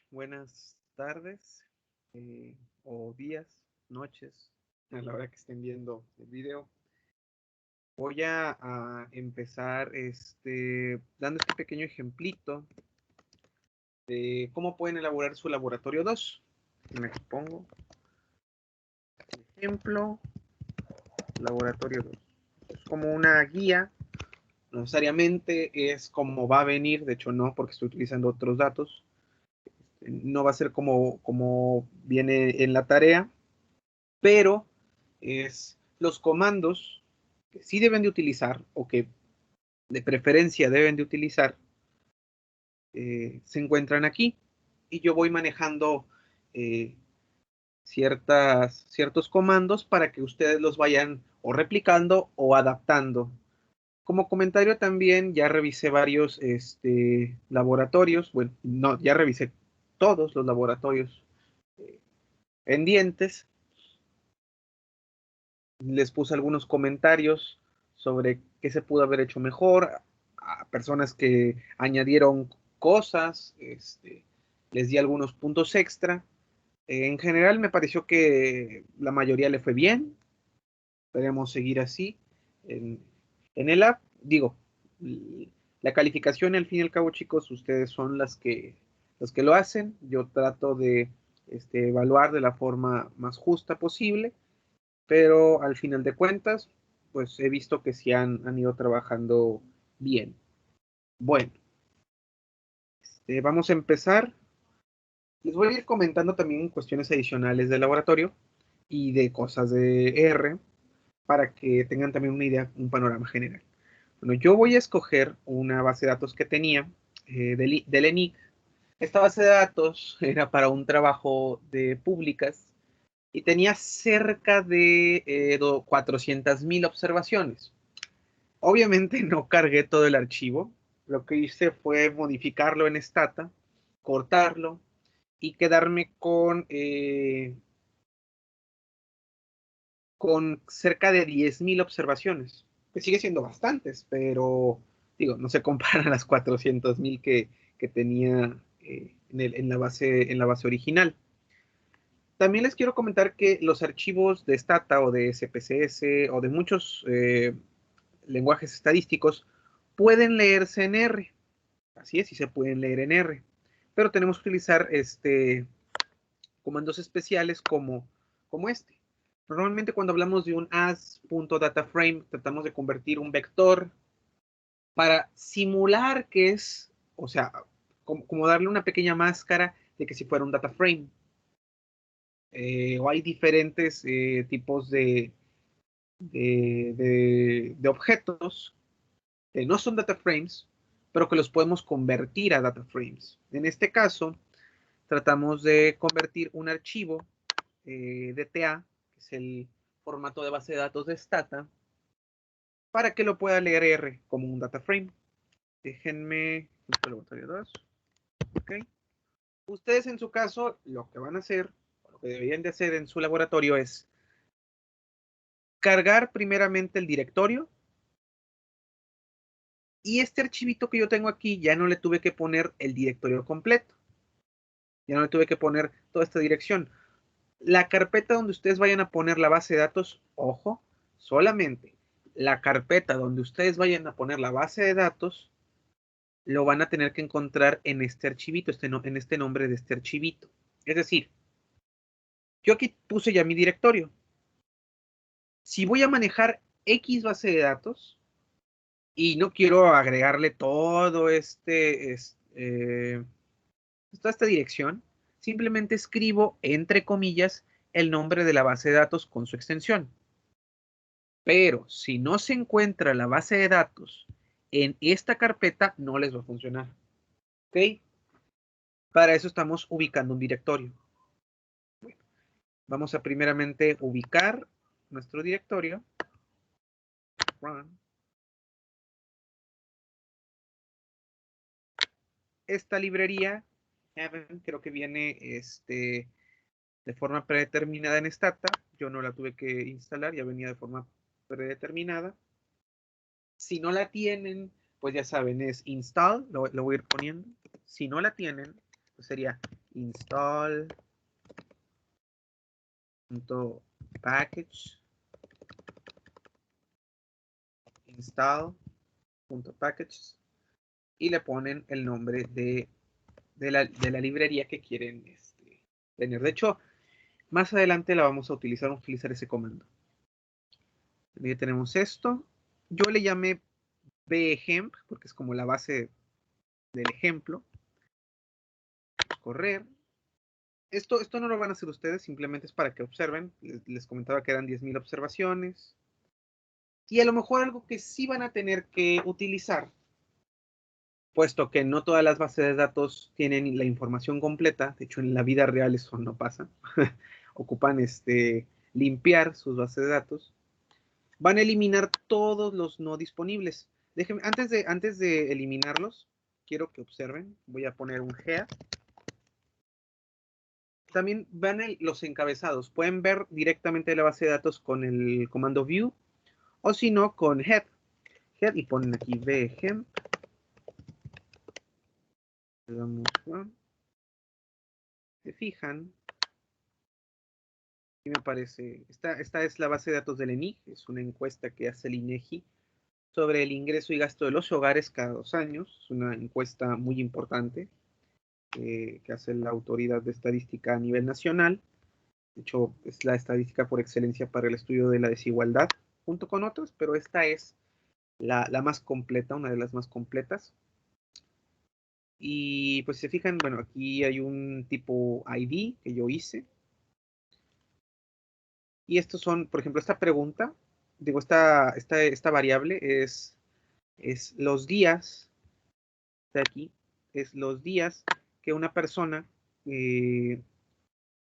Buenas tardes o días, noches, a la hora que estén viendo el video. Voy a empezar dando este pequeño ejemplito de cómo pueden elaborar su laboratorio 2. Me pongo ejemplo, laboratorio 2. Es como una guía, no necesariamente es como va a venir, de hecho no, porque estoy utilizando otros datos. No va a ser como viene en la tarea, pero es los comandos que sí deben de utilizar o que de preferencia deben de utilizar, se encuentran aquí y yo voy manejando eh, ciertos comandos para que ustedes los vayan o replicando o adaptando. Como comentario también ya revisé varios laboratorios, bueno, no, ya revisé todos los laboratorios pendientes. Les puse algunos comentarios sobre qué se pudo haber hecho mejor, a personas que añadieron cosas, les di algunos puntos extra. En general me pareció que la mayoría le fue bien, esperemos seguir así. En, en el app, digo, la calificación al fin y al cabo, chicos, ustedes son los que lo hacen. Yo trato de evaluar de la forma más justa posible, pero al final de cuentas, pues he visto que sí han ido trabajando bien. Bueno, vamos a empezar. Les voy a ir comentando también cuestiones adicionales del laboratorio y de cosas de R para que tengan también una idea, un panorama general. Bueno, yo voy a escoger una base de datos que tenía del ENIC. Esta base de datos era para un trabajo de públicas y tenía cerca de 400,000 observaciones. Obviamente no cargué todo el archivo. Lo que hice fue modificarlo en Stata, cortarlo y quedarme con cerca de 10,000 observaciones, que sigue siendo bastantes, pero digo, no se comparan a las 400,000 que tenía en la base original. También les quiero comentar que los archivos de Stata o de SPSS o de muchos lenguajes estadísticos pueden leerse en R. Así es, sí se pueden leer en R. Pero tenemos que utilizar comandos especiales como este. Normalmente cuando hablamos de un as.dataframe, tratamos de convertir un vector para simular que es, o sea, como darle una pequeña máscara de que si fuera un data frame. O hay diferentes tipos de objetos que no son data frames, pero que los podemos convertir a data frames. En este caso, tratamos de convertir un archivo DTA, que es el formato de base de datos de Stata, para que lo pueda leer R como un data frame. Déjenme, okay. Ustedes en su caso, lo que van a hacer, lo que deberían de hacer en su laboratorio es cargar primeramente el directorio, y este archivito que yo tengo aquí ya no le tuve que poner el directorio completo, ya no le tuve que poner toda esta dirección. La carpeta donde ustedes vayan a poner la base de datos, ojo, solamente la carpeta donde ustedes vayan a poner la base de datos lo van a tener que encontrar en este archivito, en este nombre de este archivito. Es decir, yo aquí puse ya mi directorio. Si voy a manejar X base de datos y no quiero agregarle todo toda esta dirección, simplemente escribo entre comillas el nombre de la base de datos con su extensión. Pero si no se encuentra la base de datos en esta carpeta, no les va a funcionar. ¿Ok? Para eso estamos ubicando un directorio. Bueno, vamos a primeramente ubicar nuestro directorio. Run. Esta librería, Heaven, creo que viene de forma predeterminada en Stata. Yo no la tuve que instalar, ya venía de forma predeterminada. Si no la tienen, pues ya saben, es install, lo voy a ir poniendo. Si no la tienen, Sería install.package install.packages y le ponen el nombre de la librería que quieren tener. De hecho, más adelante la vamos a utilizar ese comando. Ya tenemos esto. Yo le llamé bemp porque es como la base del ejemplo. Correr. Esto no lo van a hacer ustedes, simplemente es para que observen. Les comentaba que eran 10,000 observaciones. Y a lo mejor algo que sí van a tener que utilizar, puesto que no todas las bases de datos tienen la información completa. De hecho, en la vida real eso no pasa. Ocupan limpiar sus bases de datos. Van a eliminar todos los no disponibles. Déjenme, antes de eliminarlos, quiero que observen. Voy a poner un head. También van los encabezados. Pueden ver directamente la base de datos con el comando view o si no con head. Head y ponen aquí bemp. Le damos one. Se fijan. Y me parece, esta es la base de datos del ENIG, es una encuesta que hace el INEGI sobre el ingreso y gasto de los hogares cada 2 años. Es una encuesta muy importante que hace la Autoridad de Estadística a nivel nacional. De hecho, es la estadística por excelencia para el estudio de la desigualdad, junto con otras, pero esta es la más completa, una de las más completas. Y pues si se fijan, bueno, aquí hay un tipo ID que yo hice. Y estos son, por ejemplo, esta pregunta, digo, esta variable es los días, de aquí, es los días que una persona eh,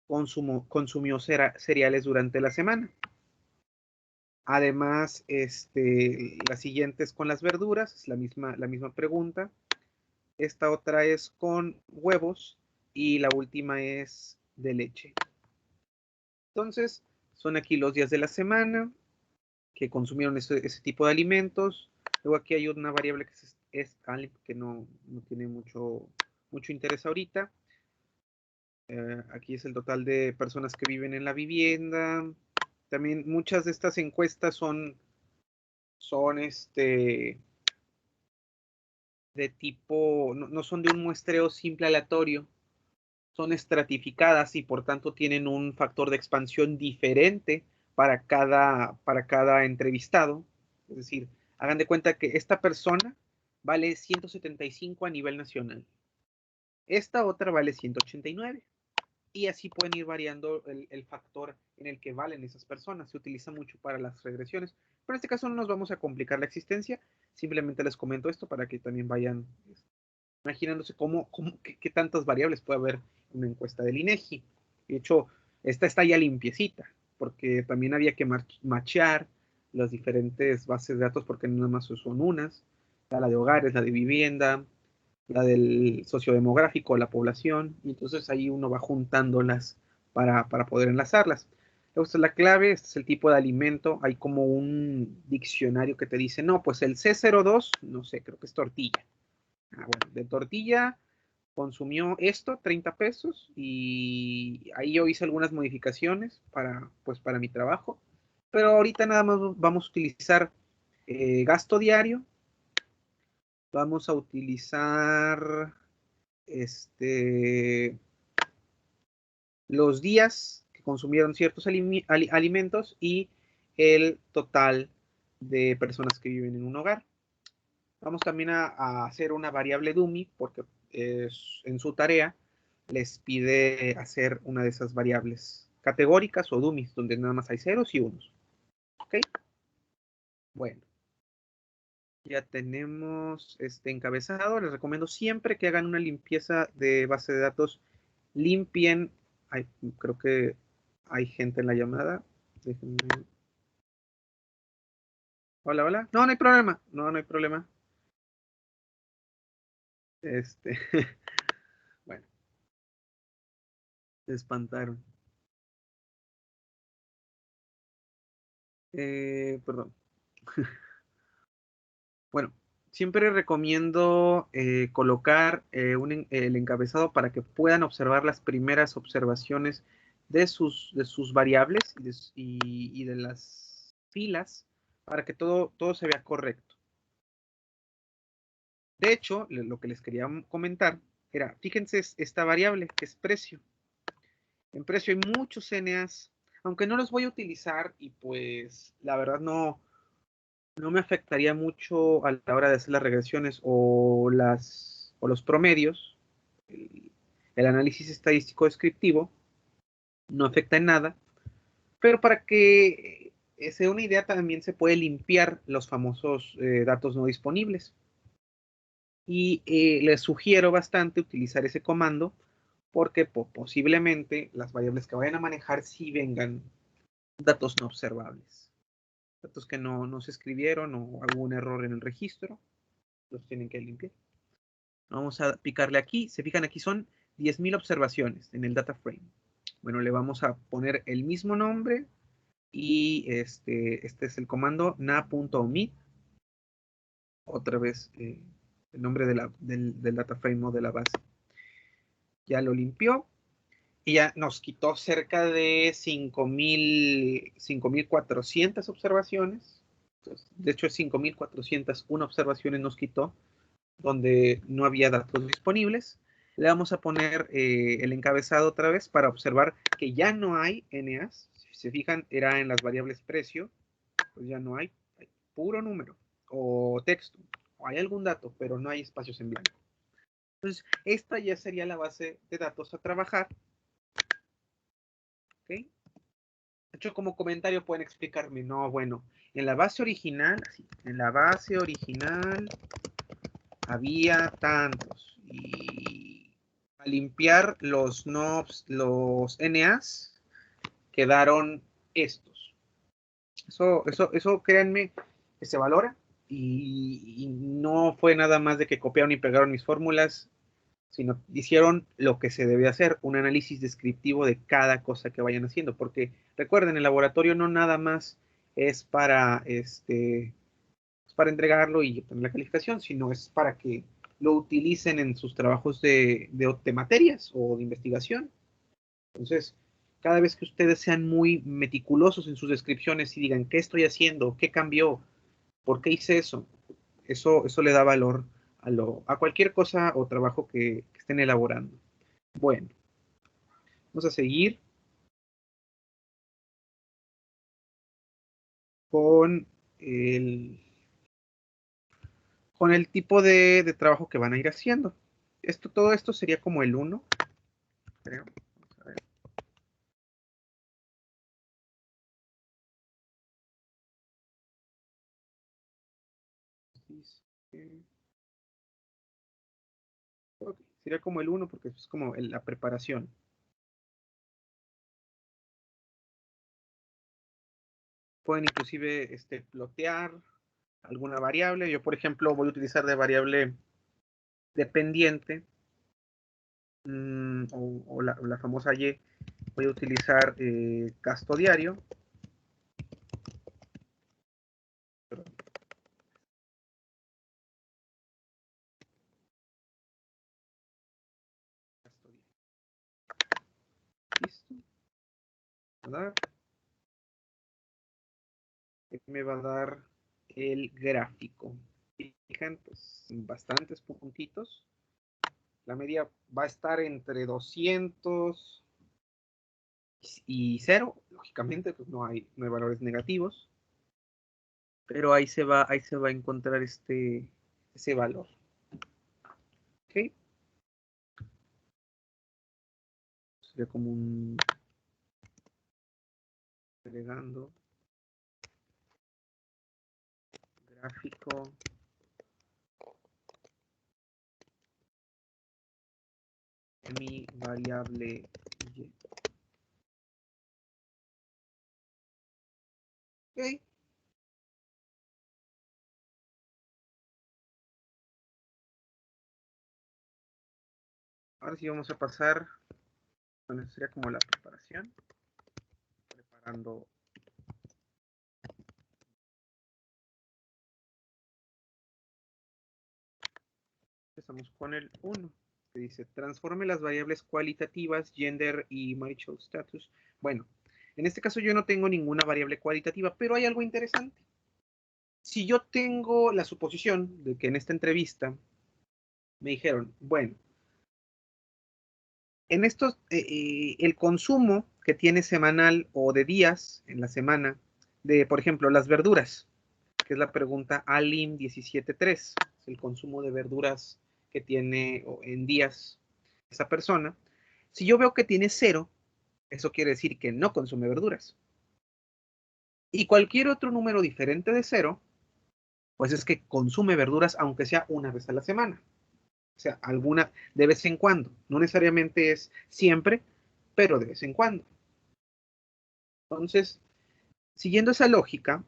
consumió cereales durante la semana. Además, la siguiente es con las verduras, es la misma pregunta. Esta otra es con huevos y la última es de leche. Entonces, son aquí los días de la semana que consumieron ese tipo de alimentos. Luego aquí hay una variable que es que no tiene mucho interés ahorita. Aquí es el total de personas que viven en la vivienda. También muchas de estas encuestas son de tipo, no son de un muestreo simple aleatorio, son estratificadas y por tanto tienen un factor de expansión diferente para cada entrevistado. Es decir, hagan de cuenta que esta persona vale 175 a nivel nacional. Esta otra vale 189. Y así pueden ir variando el factor en el que valen esas personas. Se utiliza mucho para las regresiones. Pero en este caso no nos vamos a complicar la existencia. Simplemente les comento esto para que también vayan imaginándose qué tantas variables puede haber en una encuesta del INEGI. De hecho, esta está ya limpiecita, porque también había que machear las diferentes bases de datos, porque no nada más son unas, la de hogares, la de vivienda, la del sociodemográfico, la población, y entonces ahí uno va juntándolas para poder enlazarlas. Luego esta es la clave, este es el tipo de alimento, hay como un diccionario que te dice, no, pues el C02, no sé, creo que es tortilla. Bueno, de tortilla consumió esto, 30 pesos, y ahí yo hice algunas modificaciones para mi trabajo, pero ahorita nada más vamos a utilizar gasto diario, vamos a utilizar los días que consumieron ciertos alimentos y el total de personas que viven en un hogar. Vamos también a hacer una variable dummy porque en su tarea les pide hacer una de esas variables categóricas o dummies, donde nada más hay ceros y unos. ¿Ok? Bueno, ya tenemos este encabezado. Les recomiendo siempre que hagan una limpieza de base de datos, limpien. Ay, creo que hay gente en la llamada. Déjenme. Hola, hola. No, no hay problema. No hay problema. Este, bueno, se espantaron. Perdón. Bueno, siempre recomiendo colocar el encabezado para que puedan observar las primeras observaciones de sus variables y de las filas para que todo se vea correcto. De hecho, lo que les quería comentar era, fíjense esta variable que es precio. En precio hay muchos NAs, aunque no los voy a utilizar y pues la verdad no me afectaría mucho a la hora de hacer las regresiones o los promedios. El análisis estadístico descriptivo no afecta en nada, pero para que se dé una idea también se puede limpiar los famosos datos no disponibles. Y les sugiero bastante utilizar ese comando porque posiblemente las variables que vayan a manejar sí vengan datos no observables, datos que no se escribieron o algún error en el registro, los tienen que limpiar. Vamos a picarle aquí, se fijan aquí son 10,000 observaciones en el data frame. Bueno, le vamos a poner el mismo nombre y este es el comando na.omit, otra vez el nombre del data frame o de la base. Ya lo limpió y ya nos quitó cerca de 5,400 observaciones. Entonces, de hecho, 5,401 observaciones nos quitó donde no había datos disponibles. Le vamos a poner el encabezado otra vez para observar que ya no hay NAs. Si se fijan, era en las variables precio, pues ya no hay puro número o texto. O hay algún dato, pero no hay espacios en blanco. Entonces, esta ya sería la base de datos a trabajar. ¿Ok? De hecho, como comentario pueden explicarme, no, bueno, en la base original, así, en la base original había tantos y al limpiar los NOBs, los NAs, quedaron estos. Eso créanme, que se valora y no fue nada más de que copiaron y pegaron mis fórmulas, sino hicieron lo que se debe hacer, un análisis descriptivo de cada cosa que vayan haciendo, porque recuerden, el laboratorio no nada más es para entregarlo y obtener la calificación, sino es para que lo utilicen en sus trabajos de materias o de investigación. Entonces, cada vez que ustedes sean muy meticulosos en sus descripciones y digan qué estoy haciendo, qué cambió, por qué hice eso le da valor a cualquier cosa o trabajo que estén elaborando. Bueno, vamos a seguir con el, con el tipo de trabajo que van a ir haciendo. Todo esto sería como el 1, creo. Vamos a ver. Ok, sería como el 1 porque es como la preparación. Pueden inclusive plotear alguna variable. Yo, por ejemplo, voy a utilizar de variable dependiente o la famosa Y. Voy a utilizar gasto diario. Listo. Me va a dar el gráfico. Fijan, pues bastantes puntitos. La media va a estar entre 200 y 0. Lógicamente, pues no hay valores negativos. Pero ahí se va a encontrar ese valor. ¿Ok? Sería como un agregando gráfico mi variable y. Ok. Ahora sí vamos a pasar, bueno, sería como la preparación, preparando Empezamos con el 1, que dice, transforme las variables cualitativas, gender y marital status. Bueno, en este caso yo no tengo ninguna variable cualitativa, pero hay algo interesante. Si yo tengo la suposición de que en esta entrevista me dijeron, bueno, en estos, el consumo que tiene semanal o de días en la semana, de, por ejemplo, las verduras, que es la pregunta ALIM 17.3, es el consumo de verduras que tiene en días esa persona. Si yo veo que tiene 0, eso quiere decir que no consume verduras. Y cualquier otro número diferente de 0, pues es que consume verduras aunque sea una vez a la semana. O sea, alguna de vez en cuando. No necesariamente es siempre, pero de vez en cuando. Entonces, siguiendo esa lógica,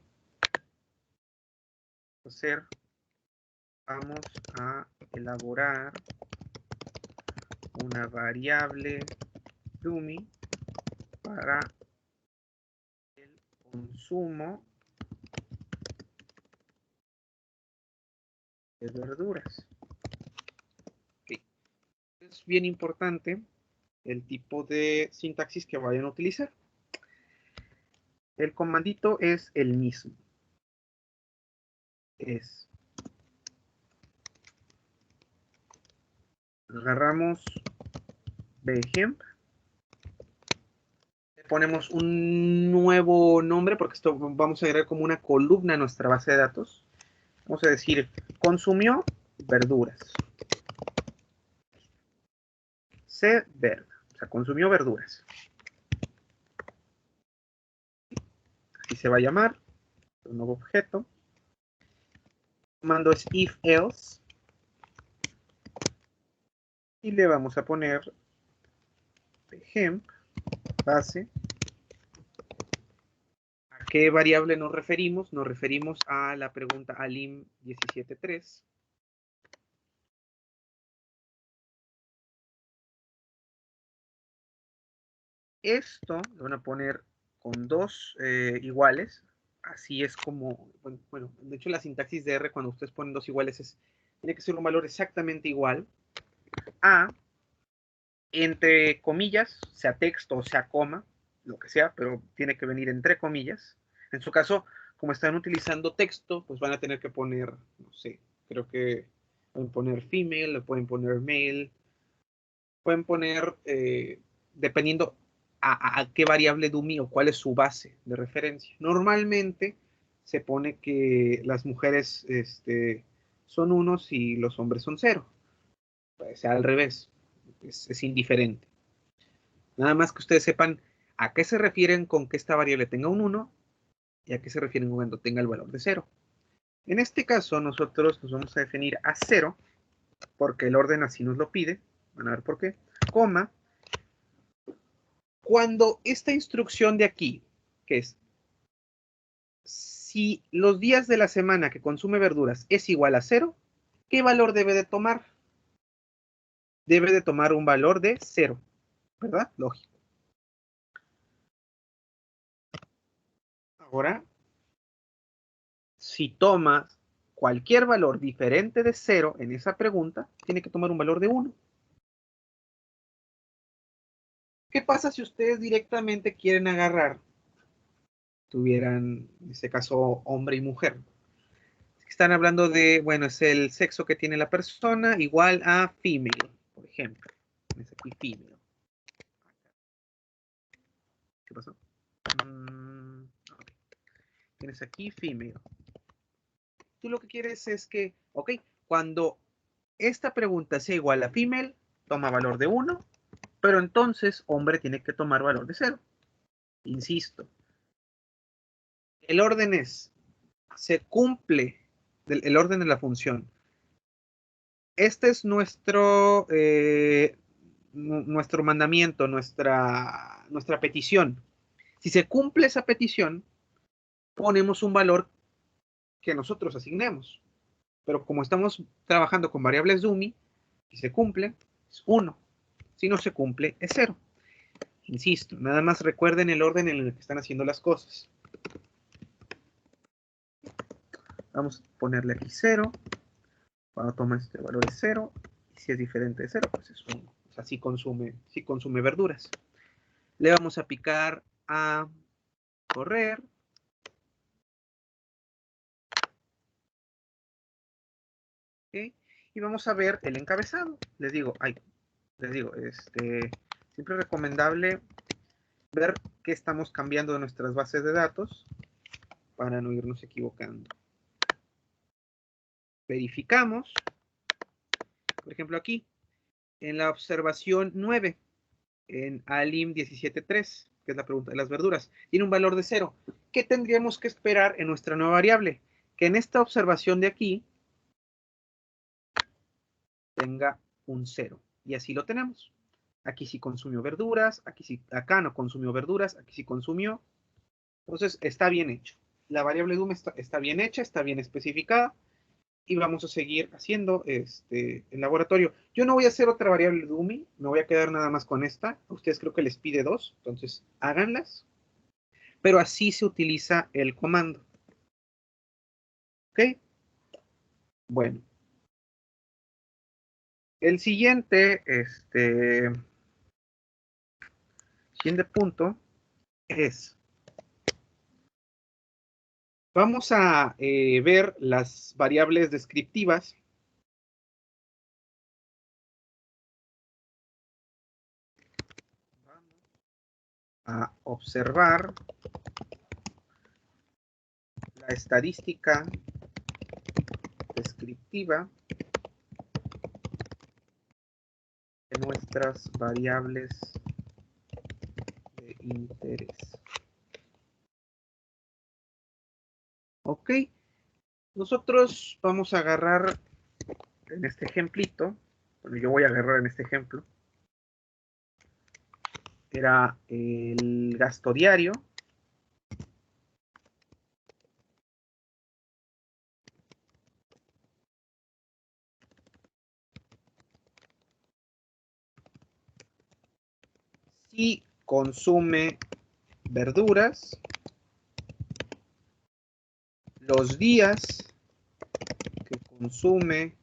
vamos a elaborar una variable dummy para el consumo de verduras. Okay. Es bien importante el tipo de sintaxis que vayan a utilizar. El comandito es el mismo. Agarramos Behemp, le ponemos un nuevo nombre porque esto vamos a agregar como una columna a nuestra base de datos. Vamos a decir, consumió verduras. C verde, o sea, consumió verduras. Así se va a llamar, un nuevo objeto. El comando es if else. Y le vamos a poner Behemp, base. ¿A qué variable nos referimos? Nos referimos a la pregunta ALIM 17.3. Esto lo van a poner con dos iguales. Así es como, bueno, de hecho la sintaxis de R cuando ustedes ponen dos iguales tiene que ser un valor exactamente igual a, entre comillas, sea texto o sea coma, lo que sea, pero tiene que venir entre comillas. En su caso, como están utilizando texto, pues van a tener que poner, no sé, creo que pueden poner female, le pueden poner male, pueden poner, dependiendo a qué variable dummy o cuál es su base de referencia. Normalmente se pone que las mujeres son unos y los hombres son 0. Puede ser al revés, es indiferente. Nada más que ustedes sepan a qué se refieren con que esta variable tenga un 1 y a qué se refieren cuando tenga el valor de 0. En este caso, nosotros nos vamos a definir a 0, porque el orden así nos lo pide. Van a ver por qué. Coma. Cuando esta instrucción de aquí, que es, si los días de la semana que consume verduras es igual a 0, ¿qué valor debe de tomar? Debe de tomar un valor de 0, ¿verdad? Lógico. Ahora, si toma cualquier valor diferente de 0 en esa pregunta, tiene que tomar un valor de 1. ¿Qué pasa si ustedes directamente quieren agarrar, tuvieran, en este caso, hombre y mujer? Están hablando de, bueno, es el sexo que tiene la persona igual a female, por ejemplo. Tienes aquí female. ¿Qué pasó? Okay. Tienes aquí female. Tú lo que quieres es que, ok, cuando esta pregunta sea igual a female, toma valor de 1, pero entonces hombre tiene que tomar valor de 0. Insisto, el orden es, se cumple el orden de la función. Este es nuestro mandamiento, nuestra petición. Si se cumple esa petición, ponemos un valor que nosotros asignemos. Pero como estamos trabajando con variables dummy, si se cumple, es 1. Si no se cumple, es 0. Insisto, nada más recuerden el orden en el que están haciendo las cosas. Vamos a ponerle aquí 0. Cuando toma este valor es 0, si es diferente de 0, pues es 1. O sea, sí consume verduras. Le vamos a picar a correr. ¿Okay? Y vamos a ver el encabezado. Les digo, siempre es recomendable ver qué estamos cambiando de nuestras bases de datos para no irnos equivocando. Verificamos, por ejemplo aquí, en la observación 9, en ALIM 17.3, que es la pregunta de las verduras, tiene un valor de 0. ¿Qué tendríamos que esperar en nuestra nueva variable? Que en esta observación de aquí tenga un 0. Y así lo tenemos. Aquí sí consumió verduras, acá no consumió verduras, aquí sí consumió. Entonces está bien hecho. La variable DUM está bien hecha, está bien especificada. Y vamos a seguir haciendo el laboratorio. Yo no voy a hacer otra variable dummy, me voy a quedar nada más con esta. A ustedes creo que les pide 2, entonces háganlas. Pero así se utiliza el comando. ¿Ok? Bueno. El siguiente punto es, vamos a ver las variables descriptivas. A observar la estadística descriptiva de nuestras variables de interés. Ok, nosotros vamos a agarrar en este ejemplito, bueno, yo voy a agarrar en este ejemplo, era el gasto diario. Si consume verduras, los días que consume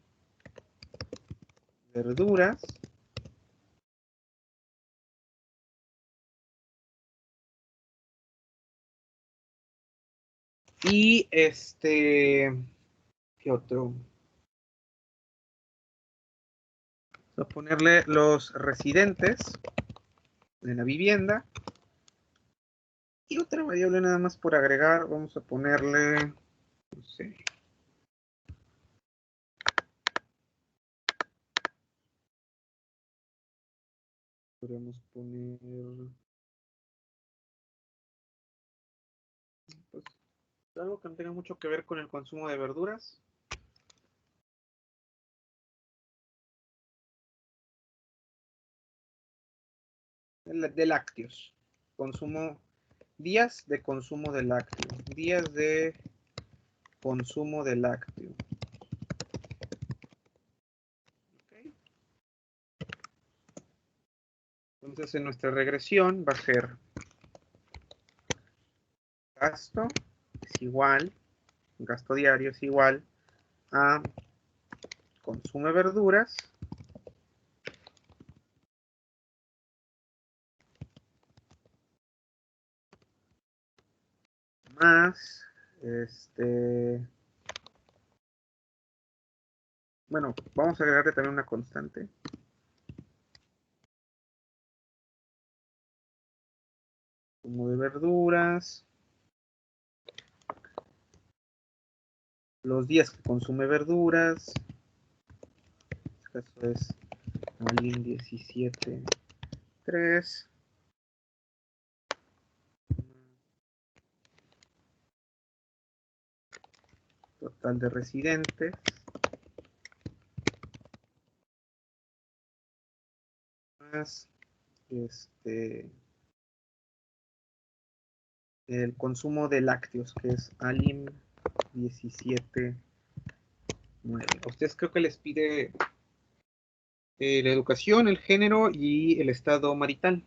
verduras, y ¿qué otro? Vamos a ponerle los residentes de la vivienda. Y otra variable nada más por agregar, vamos a ponerle, no sé. Podríamos poner, pues, algo que no tenga mucho que ver con el consumo de verduras. De lácteos. Días de consumo de lácteo. Días de consumo de lácteo. ¿Okay? Entonces en nuestra regresión va a ser gasto es igual, gasto diario es igual a consume verduras más bueno, vamos a agregarle también una constante. Consumo de verduras. Los días que consume verduras. En este caso es ALIM 17.3. Total de residentes. Más el consumo de lácteos, que es ALIM 17.9. A ustedes creo que les pide la educación, el género y el estado marital.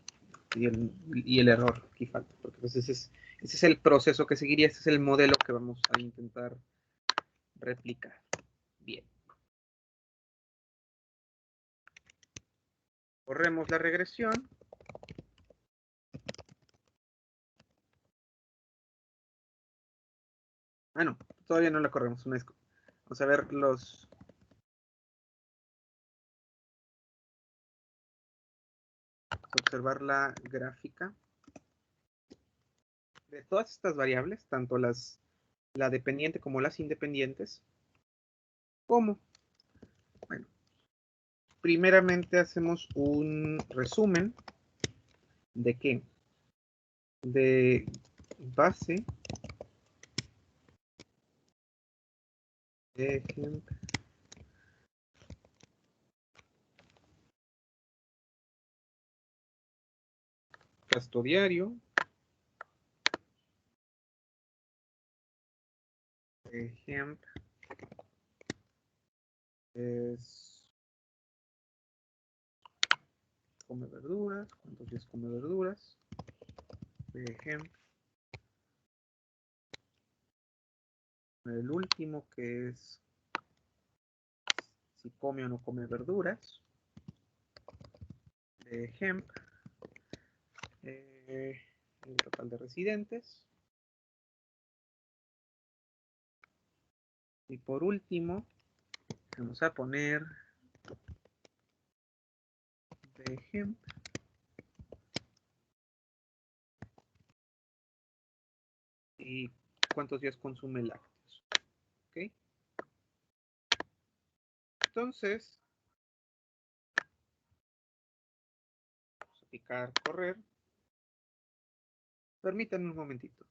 Y el error, aquí falta, porque pues ese es el proceso que seguiría, este es el modelo que vamos a intentar replicar. Bien. Corremos la regresión. Ah, no, todavía no la corremos. Vamos a ver los... observar la gráfica de todas estas variables, tanto la dependiente como las independientes. ¿Cómo? Bueno, primeramente hacemos un resumen de qué? De base de ejemplo custodiario ejemplo es come verduras, cuántos días come verduras, ejemplo el último que es si come o no come verduras, ejemplo el total de residentes. Y por último, vamos a poner de ejemplo y cuántos días consume lácteos. ¿Ok? Entonces, vamos a picar correr. Permítanme un momentito.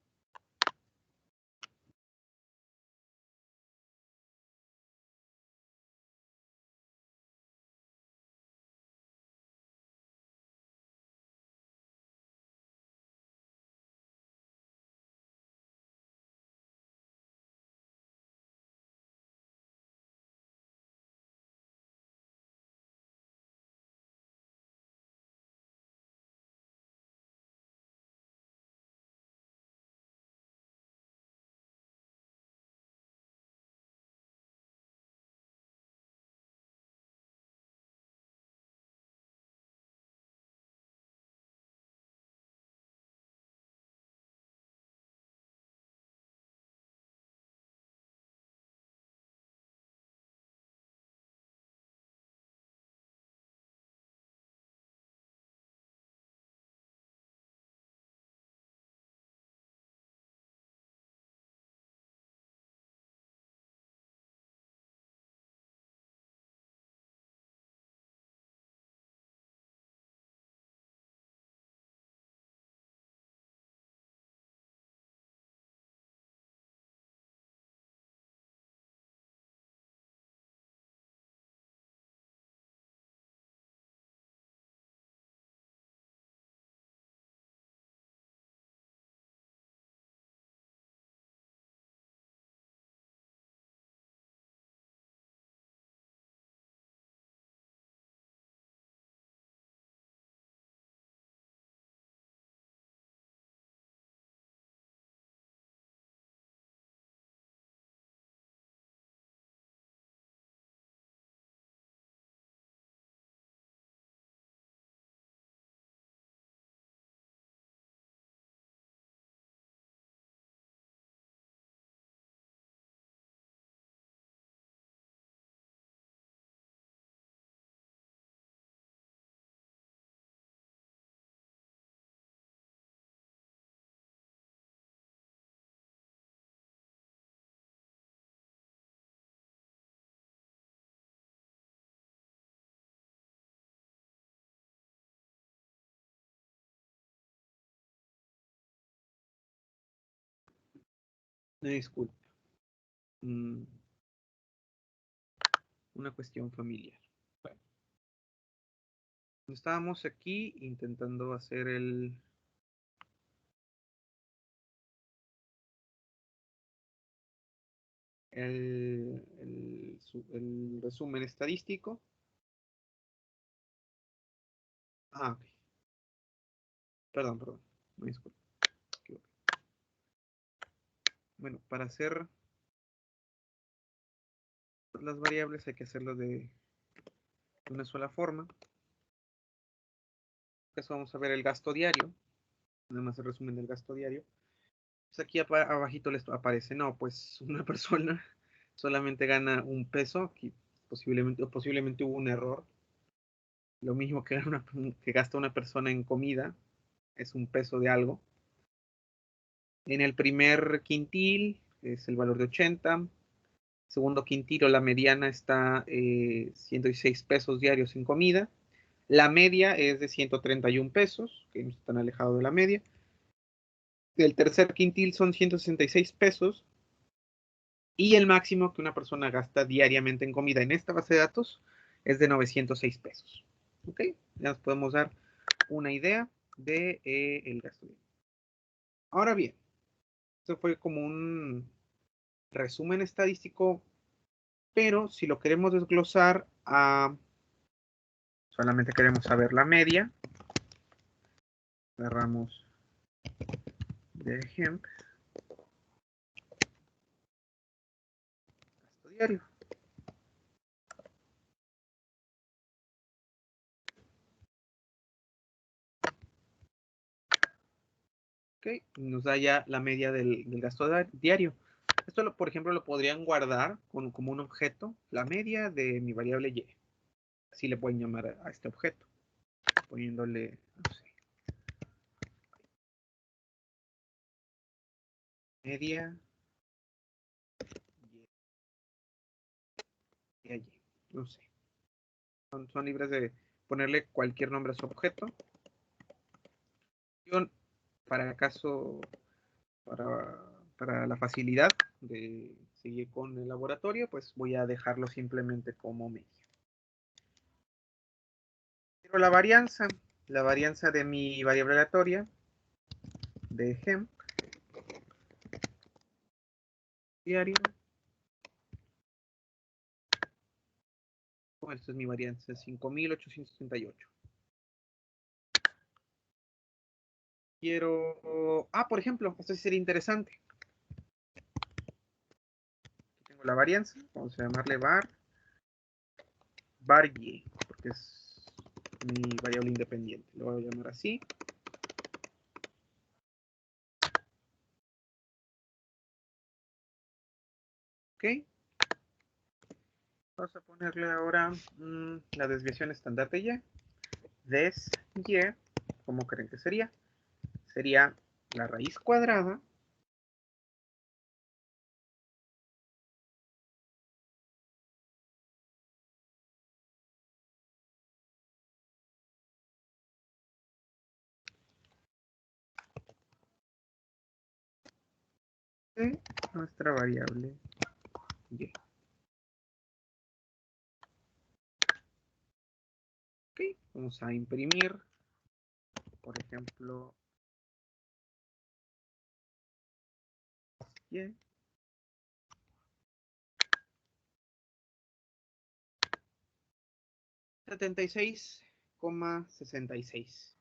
Me disculpe. Mm, una cuestión familiar. Bueno, estábamos aquí intentando hacer el resumen estadístico. Ah, ok. Perdón. Me disculpo. Bueno, para hacer las variables hay que hacerlo de una sola forma. Pues vamos a ver el gasto diario. Nada más el resumen del gasto diario. Pues aquí abajito les aparece, no, pues una persona solamente gana un peso. Aquí posiblemente hubo un error. Lo mismo que gasta una persona en comida es un peso de algo. En el primer quintil es el valor de 80. Segundo quintil o la mediana está 106 pesos diarios en comida. La media es de 131 pesos, que no están alejados de la media. El tercer quintil son 166 pesos. Y el máximo que una persona gasta diariamente en comida en esta base de datos es de 906 pesos. ¿Ok? Ya nos podemos dar una idea de el gasto. Ahora bien, esto fue como un resumen estadístico, pero si lo queremos desglosar a solamente queremos saber la media, agarramos de ejemplo gasto diario. ¿Ok? Nos da ya la media del gasto diario. Esto, por ejemplo, lo podrían guardar como un objeto, la media de mi variable y. Así le pueden llamar a este objeto, poniéndole, no sé, media y allí, no sé. Son libres de ponerle cualquier nombre a su objeto. Yo, para el caso, para la facilidad de seguir con el laboratorio, pues voy a dejarlo simplemente como media. Pero la varianza de mi variable aleatoria de ejemplo diario. Bueno, esta es mi varianza, 5868. Quiero, por ejemplo, esto sí sería interesante. Aquí tengo la varianza, vamos a llamarle var y, porque es mi variable independiente. Lo voy a llamar así. Ok. Vamos a ponerle ahora la desviación estándar de y. Des y, ¿cómo creen que sería? Sería la raíz cuadrada de nuestra variable y. Ok, vamos a imprimir, por ejemplo, y. 76,66.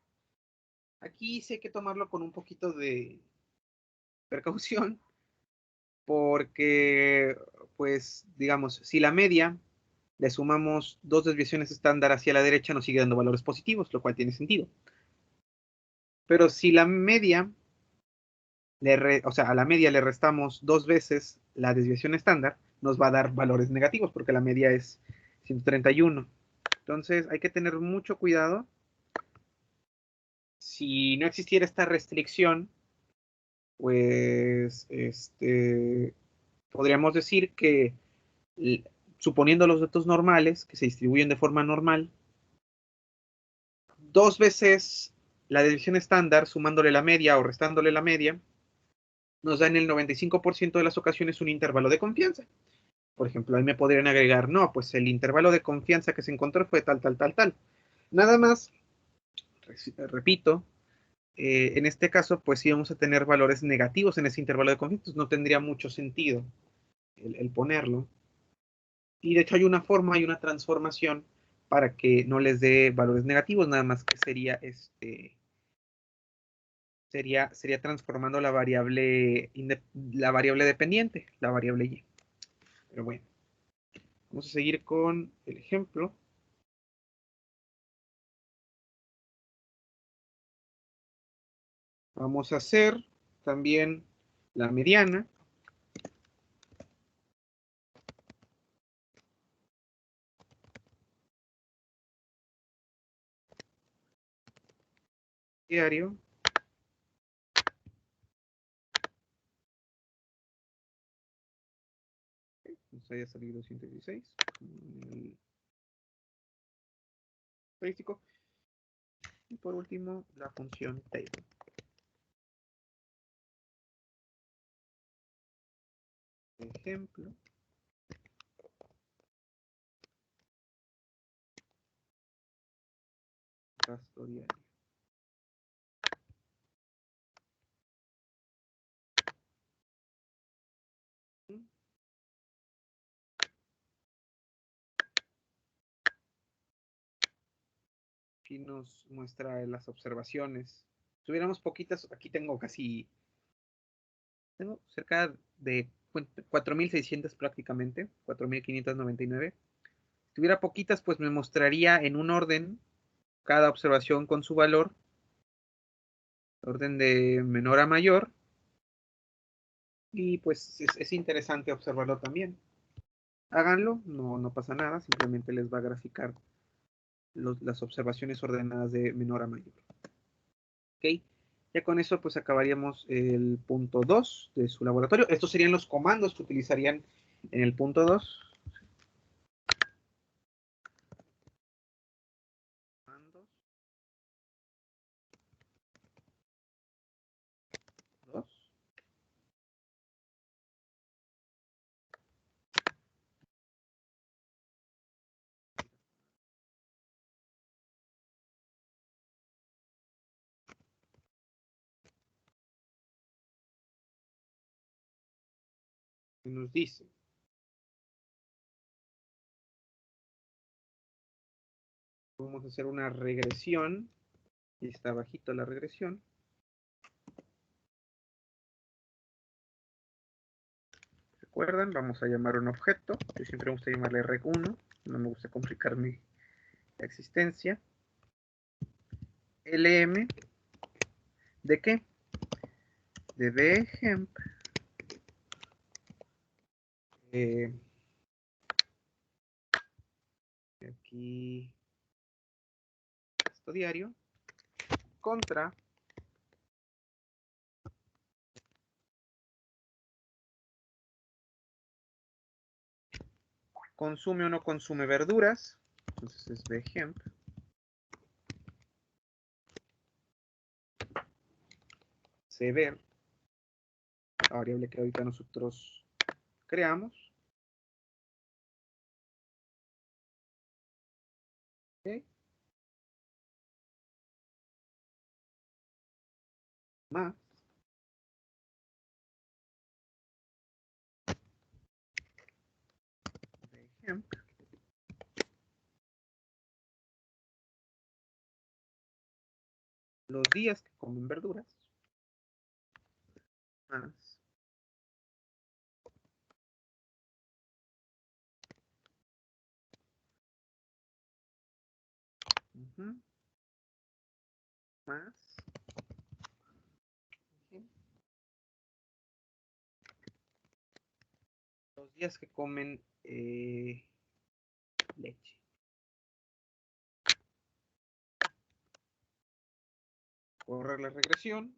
Aquí sí hay que tomarlo con un poquito de precaución, porque, pues, digamos, si la media le sumamos dos desviaciones estándar hacia la derecha, nos sigue dando valores positivos, lo cual tiene sentido. Pero si la media, o sea, a la media le restamos dos veces la desviación estándar, nos va a dar valores negativos, porque la media es 131. Entonces hay que tener mucho cuidado. Si no existiera esta restricción, pues podríamos decir que, suponiendo los datos normales, que se distribuyen de forma normal, dos veces la desviación estándar, sumándole la media o restándole la media, nos da en el 95% de las ocasiones un intervalo de confianza. Por ejemplo, ahí me podrían agregar, no, pues el intervalo de confianza que se encontró fue tal, tal, tal, tal. Nada más, repito, en este caso, pues sí vamos a tener valores negativos en ese intervalo de confianza, entonces no tendría mucho sentido el ponerlo. Y de hecho hay una forma, hay una transformación para que no les dé valores negativos, nada más que sería transformando la variable dependiente, la variable y. Pero bueno, vamos a seguir con el ejemplo. Vamos a hacer también la mediana. Diario. Nos haya salido 116. Estadístico. Y por último, la función table. Ejemplo. Gasto diario. Aquí nos muestra las observaciones. Si tuviéramos poquitas, aquí tengo cerca de 4.600 prácticamente, 4.599. Si tuviera poquitas, pues me mostraría en un orden cada observación con su valor, orden de menor a mayor, y pues es interesante observarlo también. Háganlo, no pasa nada, simplemente les va a graficar las observaciones ordenadas de menor a mayor. ¿Ok? Ya con eso pues acabaríamos el punto 2 de su laboratorio. Estos serían los comandos que utilizarían en el punto 2. Comandos 2. Que nos dice vamos a hacer una regresión. Y está bajito la regresión. ¿Recuerdan? Vamos a llamar un objeto. Yo siempre me gusta llamarle reg1. No me gusta complicar mi existencia. LM. ¿De qué? De bemp. Aquí. Esto diario. Contra. Consume o no consume verduras. Entonces es bemp. Sever. La variable que ahorita nosotros creamos. ¿Okay? Más. Bemp. Los días que comen verduras. Más. Más. Los días que comen leche. Correr la regresión.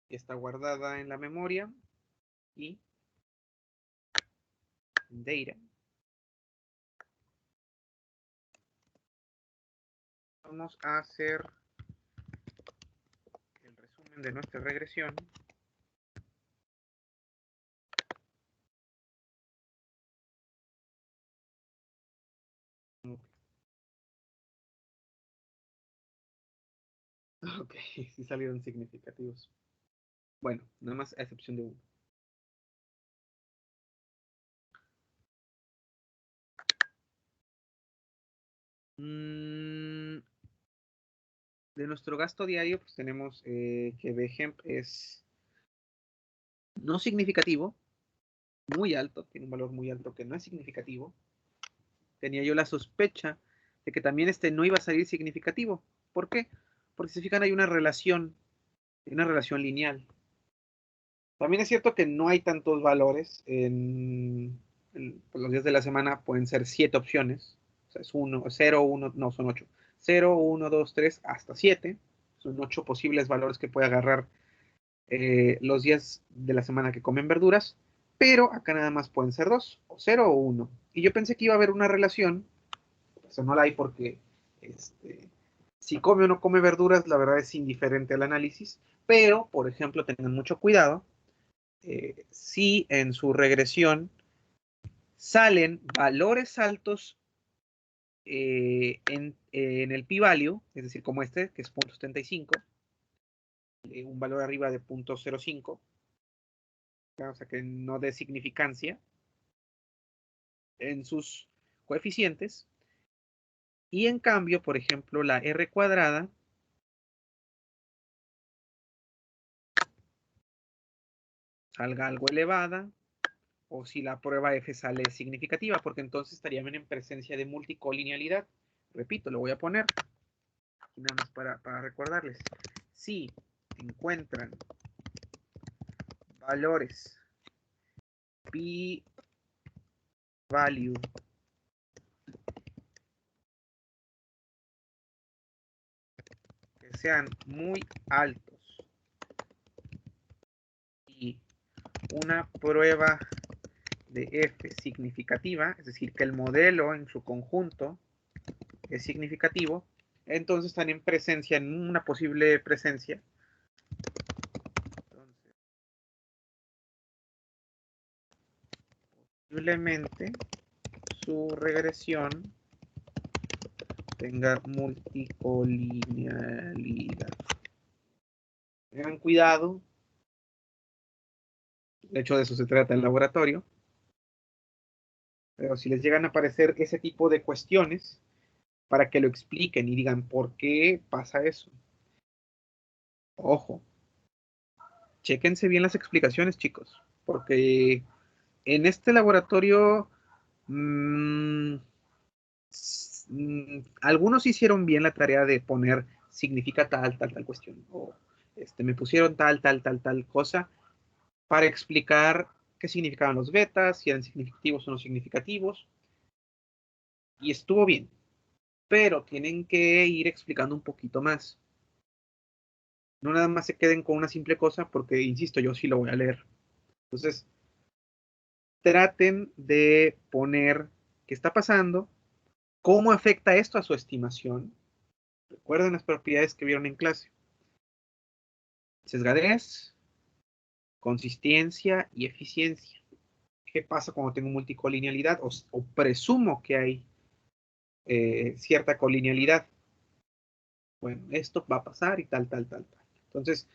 Está guardada en la memoria. Y data. Vamos a hacer el resumen de nuestra regresión. Ok, sí salieron significativos. Bueno, nada más a excepción de uno. De nuestro gasto diario, pues tenemos que bemp es no significativo, muy alto, tiene un valor muy alto que no es significativo. Tenía yo la sospecha de que también este no iba a salir significativo. ¿Por qué? Porque si se fijan hay una relación una relación lineal. También es cierto que no hay tantos valores por los días de la semana, pueden ser 7 opciones. O sea, es 1, 0, 1, no, son 8. 0, 1, 2, 3, hasta 7. Son 8 posibles valores que puede agarrar los días de la semana que comen verduras, pero acá nada más pueden ser 2, o 0 o 1. Y yo pensé que iba a haber una relación, eso no la hay porque si come o no come verduras, la verdad es indiferente al análisis, pero, por ejemplo, tengan mucho cuidado, si en su regresión salen valores altos en el p-value, es decir, como este, que es 0.75, un valor arriba de 0.05, o sea que no dé significancia en sus coeficientes, y en cambio, por ejemplo, la R cuadrada salga algo elevada, o si la prueba F sale significativa, porque entonces estarían en presencia de multicolinealidad. Repito, lo voy a poner aquí nada más para recordarles. Si encuentran valores p-value que sean muy altos y una prueba de F significativa, es decir, que el modelo en su conjunto es significativo, entonces están en presencia, en una posible presencia. Entonces, posiblemente su regresión tenga multicolinealidad. Tengan cuidado, de hecho de eso se trata el laboratorio, pero si les llegan a aparecer ese tipo de cuestiones, para que lo expliquen y digan por qué pasa eso. Ojo, chéquense bien las explicaciones, chicos, porque en este laboratorio algunos hicieron bien la tarea de poner significa tal cuestión, o me pusieron tal cosa para explicar qué significaban los betas, si eran significativos o no significativos, y estuvo bien, pero tienen que ir explicando un poquito más. No nada más se queden con una simple cosa, porque, insisto, yo sí lo voy a leer. Entonces, traten de poner qué está pasando, cómo afecta esto a su estimación. Recuerden las propiedades que vieron en clase. Sesgadez, consistencia y eficiencia. ¿Qué pasa cuando tengo multicolinealidad? O presumo que hay cierta colinealidad. Bueno, esto va a pasar y tal. Entonces,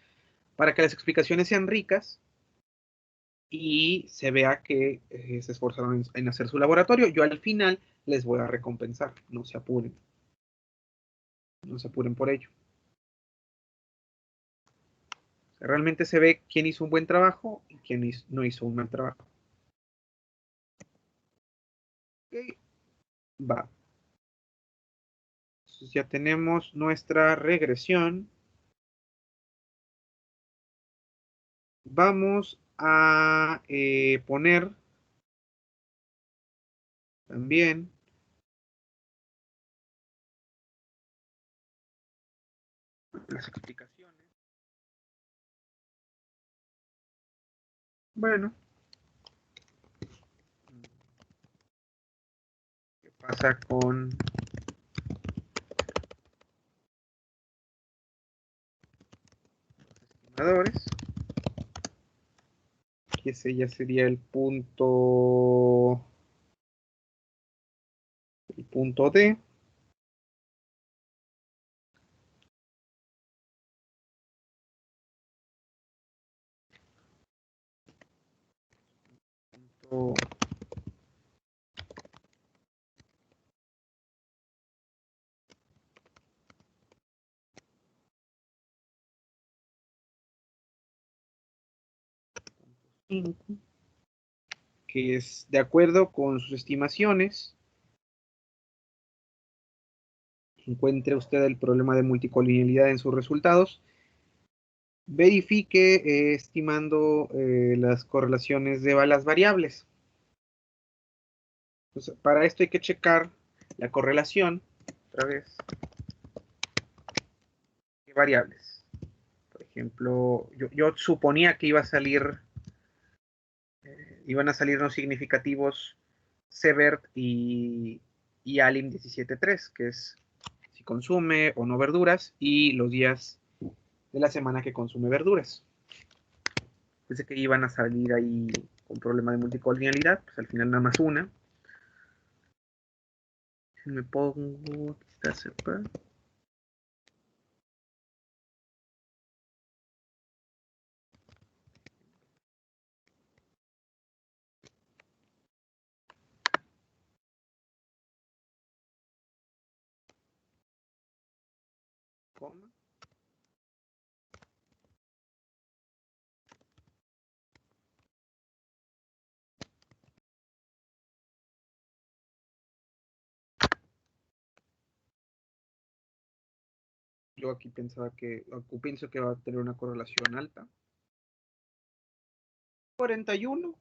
para que las explicaciones sean ricas y se vea que se esforzaron en hacer su laboratorio, yo al final les voy a recompensar. No se apuren. No se apuren por ello. O sea, realmente se ve quién hizo un buen trabajo y quién no hizo un mal trabajo. Ok, va. Entonces ya tenemos nuestra regresión. Vamos a poner también las explicaciones. Bueno, ¿qué pasa con los estimadores? Que ese ya sería el punto D. Punto 5, que es de acuerdo con sus estimaciones. Encuentre usted el problema de multicolinealidad en sus resultados verifique estimando las correlaciones de las variables. Entonces, para esto hay que checar la correlación, otra vez, de variables. Por ejemplo, yo suponía que iban a salir los significativos Sebert y Alim 17.3, que es si consume o no verduras, y los días de la semana que consume verduras. Pensé que iban a salir ahí con problema de multicolonialidad, pues al final nada más una. Si me pongo, aquí está sepa. Coma. Yo aquí pienso que va a tener una correlación alta. 41.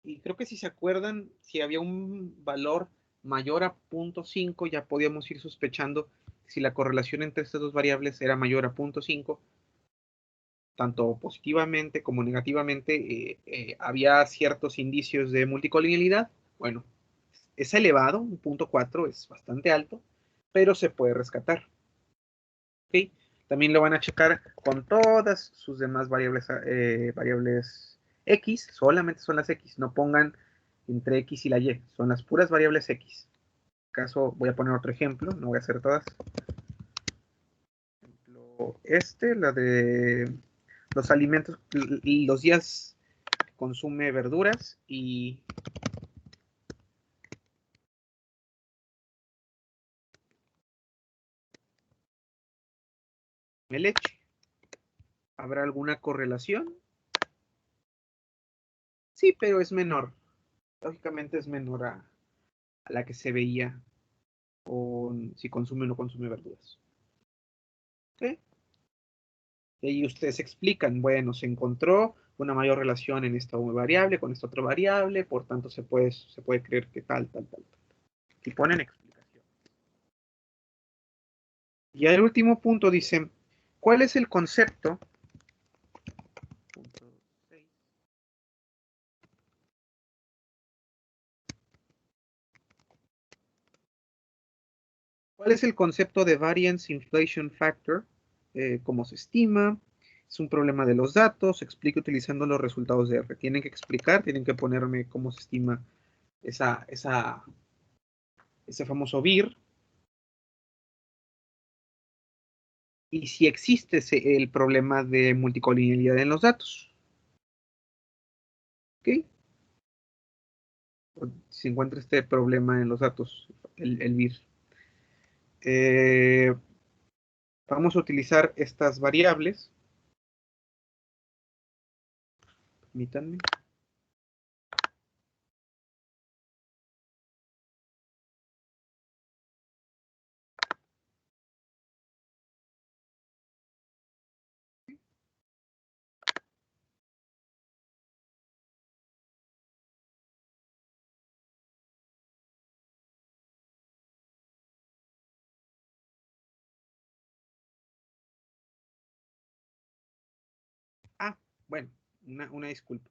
Y creo que si se acuerdan, si había un valor mayor a 0.5, ya podíamos ir sospechando si la correlación entre estas dos variables era mayor a 0.5, tanto positivamente como negativamente, había ciertos indicios de multicolonialidad. Bueno, es elevado, un 0.4 es bastante alto, pero se puede rescatar. ¿Okay? También lo van a checar con todas sus demás variables X, solamente son las X, no pongan entre X y la Y, son las puras variables X. En caso, voy a poner otro ejemplo, no voy a hacer todas. La de los alimentos, y los días que consume verduras y leche. ¿Habrá alguna correlación? Sí, pero es menor. Lógicamente es menor a la que se veía con si consume o no consume verduras. ¿Okay? Y ahí ustedes explican, bueno, se encontró una mayor relación en esta variable con esta otra variable, por tanto se puede creer que tal, tal, tal, tal. Y ponen explicación. Y el último punto dice, ¿cuál es el concepto? Punto 6. ¿Cuál es el concepto de Variance Inflation Factor? ¿Cómo se estima? Es un problema de los datos. Explica utilizando los resultados de R. Tienen que explicar, tienen que ponerme cómo se estima ese famoso VIR. Y si existe el problema de multicolinialidad en los datos. ¿Ok? O si encuentra este problema en los datos, el VIR. Vamos a utilizar estas variables. Permítanme. Ah, bueno, una disculpa.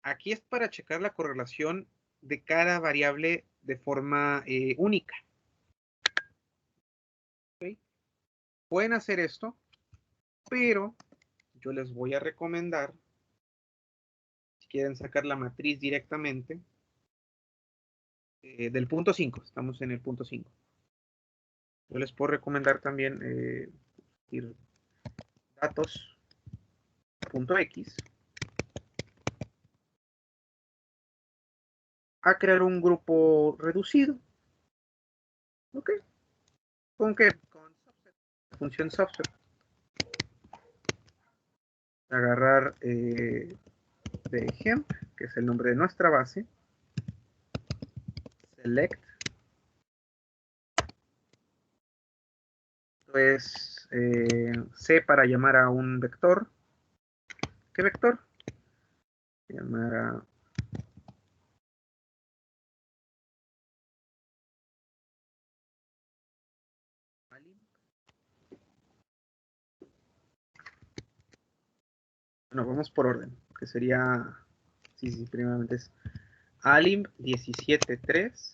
Aquí es para checar la correlación de cada variable de forma única. ¿Okay? Pueden hacer esto, pero yo les voy a recomendar, si quieren sacar la matriz directamente, del punto 5, estamos en el punto 5. Yo les puedo recomendar también ir datos.x a crear un grupo reducido. ¿Ok? ¿Con qué? Con subset, función subset. Agarrar de hemp, que es el nombre de nuestra base, select es C para llamar a un vector. ¿Qué vector? Llamar a alim. Bueno, vamos por orden, que sería, sí, primeramente es alim 17.3.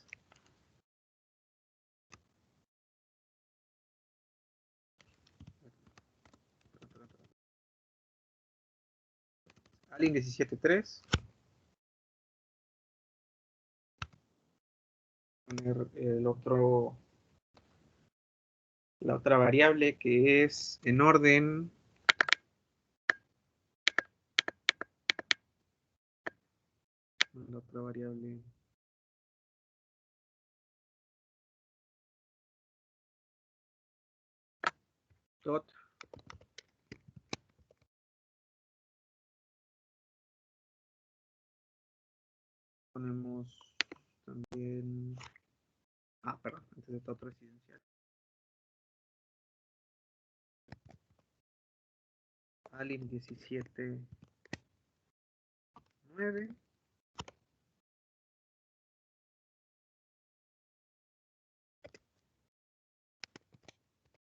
Alim 17.3. Poner la otra variable que es en orden. La otra variable. Dot. Ponemos también. Perdón, antes de dot residencial. Alim 17.9.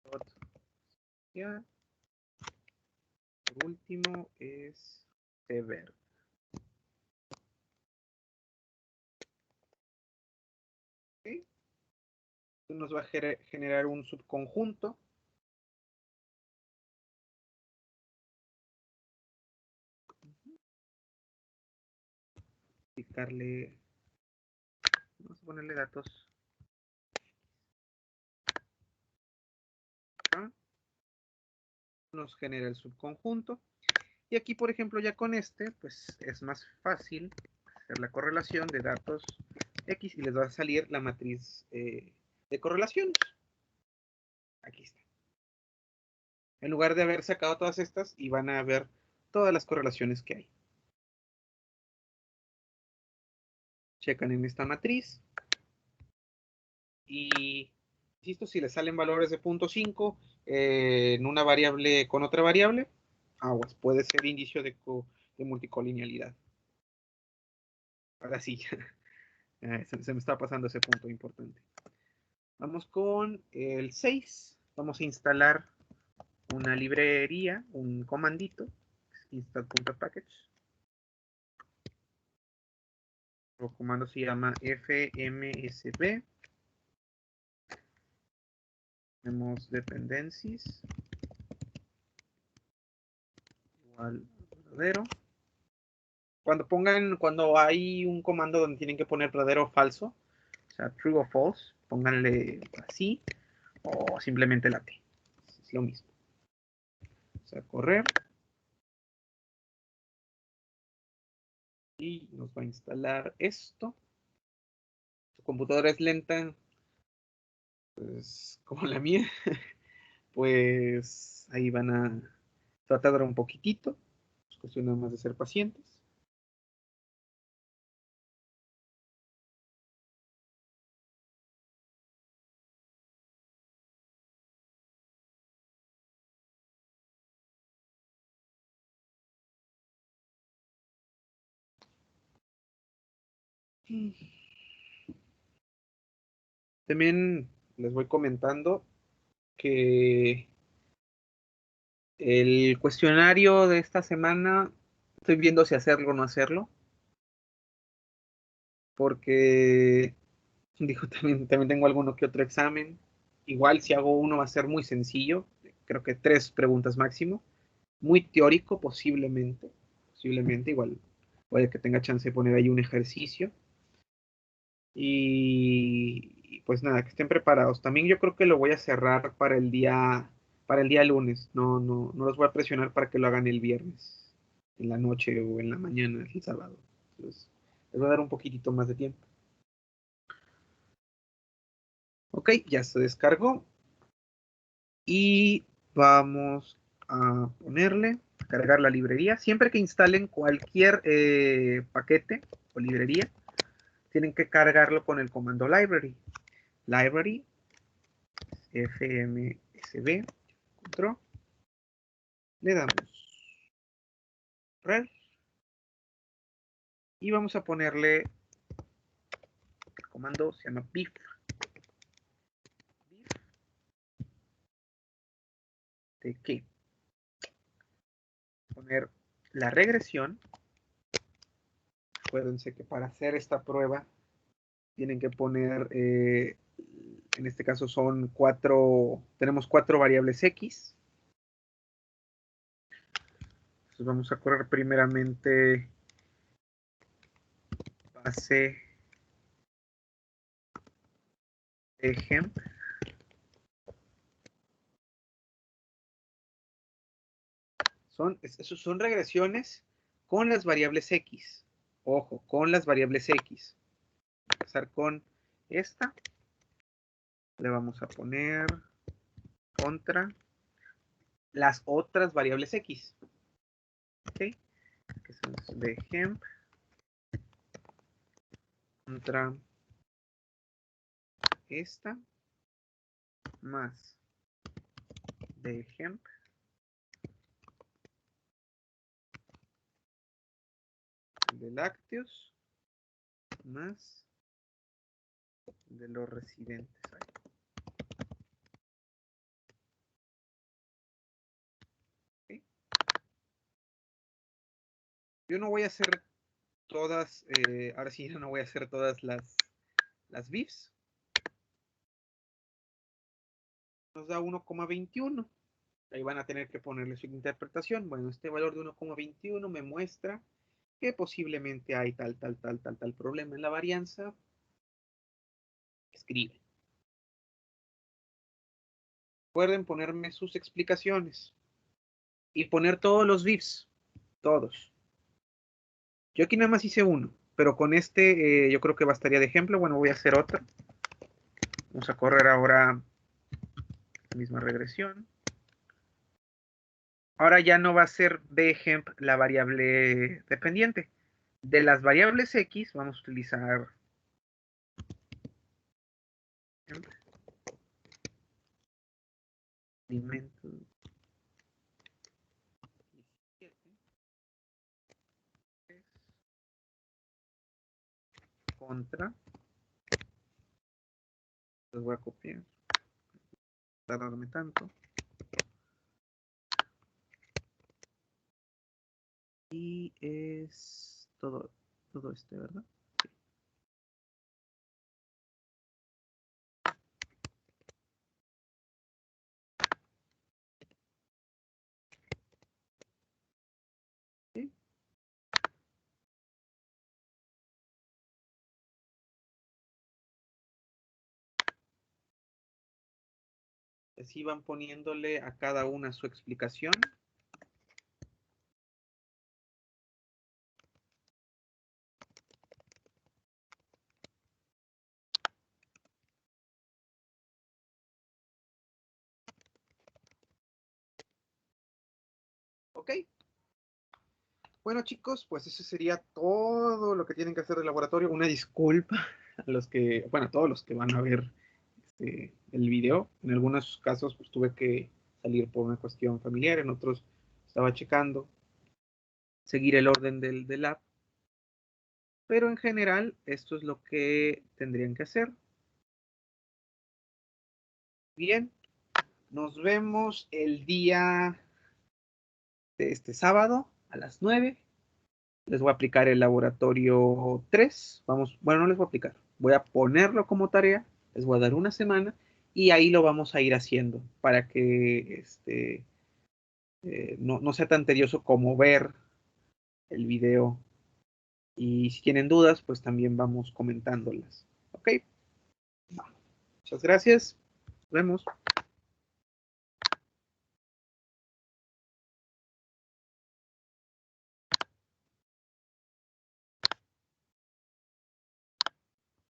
Dot. Ya. Por último es Sever. ¿Okay? Nos va a generar un subconjunto. Vamos a ponerle datos. Nos genera el subconjunto. Y aquí, por ejemplo, ya con este, pues es más fácil hacer la correlación de datos X y les va a salir la matriz de correlaciones. Aquí está. En lugar de haber sacado todas estas, y van a ver todas las correlaciones que hay. Checan en esta matriz. Y, insisto, si les salen valores de 0.5 en una variable con otra variable, aguas, puede ser indicio de multicolinealidad. Ahora sí, se me está pasando ese punto importante. Vamos con el 6. Vamos a instalar una librería, un comandito, install.package. El comando se llama fmsb. Tenemos dependencies. Igual verdadero. Cuando hay un comando donde tienen que poner verdadero o falso, o sea, true o false, pónganle así, o simplemente la T. Es lo mismo. O sea, correr. Y nos va a instalar esto. Su computadora es lenta, pues como la mía, pues ahí van a tardar un poquitito. Es cuestión nada más de ser pacientes. También les voy comentando que el cuestionario de esta semana estoy viendo si hacerlo o no hacerlo, porque dijo, también tengo alguno que otro examen. Igual si hago uno va a ser muy sencillo, creo que 3 preguntas máximo, muy teórico posiblemente, igual puede que tenga chance de poner ahí un ejercicio. Y pues nada, que estén preparados. También yo creo que lo voy a cerrar para el día lunes. No los voy a presionar para que lo hagan el viernes, en la noche o en la mañana, el sábado. Entonces, les voy a dar un poquitito más de tiempo. Ok, ya se descargó. Y vamos a ponerle, a cargar la librería. Siempre que instalen cualquier paquete o librería, tienen que cargarlo con el comando library. Library fmsb SB, control, le damos rel y vamos a ponerle el comando, se llama bif. ¿De qué? Poner la regresión. Acuérdense que para hacer esta prueba tienen que poner, en este caso son tenemos 4 variables X. Entonces vamos a correr primeramente base ejemplo. Son regresiones con las variables X. Ojo, con las variables X. Vamos a empezar con esta. Le vamos a poner contra las otras variables X. ¿Ok? Que son de ejemplo contra esta más de ejemplo de lácteos más de los residentes ahí. ¿Okay? Yo no voy a hacer todas, ahora sí no voy a hacer todas las BIFs. Nos da 1,21. Ahí van a tener que ponerle su interpretación. Bueno, este valor de 1,21 me muestra que posiblemente hay tal problema en la varianza. Escribe. Recuerden ponerme sus explicaciones y poner todos los BIFs, todos. Yo aquí nada más hice uno, pero con este yo creo que bastaría de ejemplo. Bueno, voy a hacer otro. Vamos a correr ahora la misma regresión. Ahora ya no va a ser bEjemp la variable dependiente. De las variables X vamos a utilizar alimento contra, los voy a copiar, tardarme tanto, y es todo este, ¿verdad? Sí. Así van poniéndole a cada una su explicación. Ok. Bueno, chicos, pues eso sería todo lo que tienen que hacer de laboratorio. Una disculpa a los que, bueno, a todos los que van a ver el video. En algunos casos pues tuve que salir por una cuestión familiar, en otros estaba checando, seguir el orden del lab. Pero en general, esto es lo que tendrían que hacer. Bien, nos vemos el día de este sábado a las 9. Les voy a aplicar el laboratorio 3. Vamos, bueno, no les voy a aplicar. Voy a ponerlo como tarea. Les voy a dar una semana y ahí lo vamos a ir haciendo para que no sea tan tedioso como ver el video. Y si tienen dudas, pues también vamos comentándolas. ¿Ok? Muchas gracias. Nos vemos.